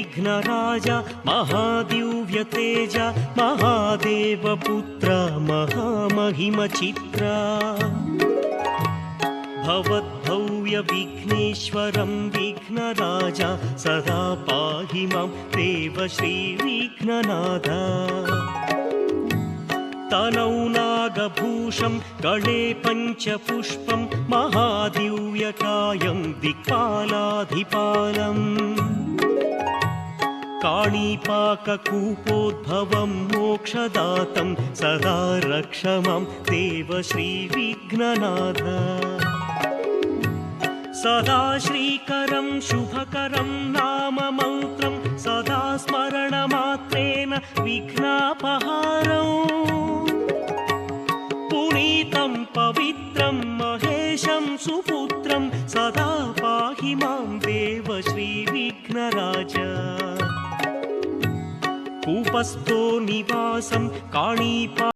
विघ्नराज महादिव्यतेज महादेवपुत्र महामहिमचित्रा भवद्भव्यविघ्नेश्वरं विघ्नराज सदा पाहि मां देव श्रीविघ्ननाथ तनौ नागभूषं गले पञ्चपुष्पं महादिव्यकायं दिक्पालाधिपालम् काणिपाककूपोद्भवं मोक्षदातं सदा रक्ष मां देव श्रीविघ्ननाथ सदा श्रीकरं शुभकरं नाममन्त्रं सदा स्मरणमात्रेण विघ्नापहारम् पुनीतं पवित्रं महेशं सुपुत्रं सदा पाहि मां देव श्रीविघ्नराज कूपस्थो निवासं काणिपा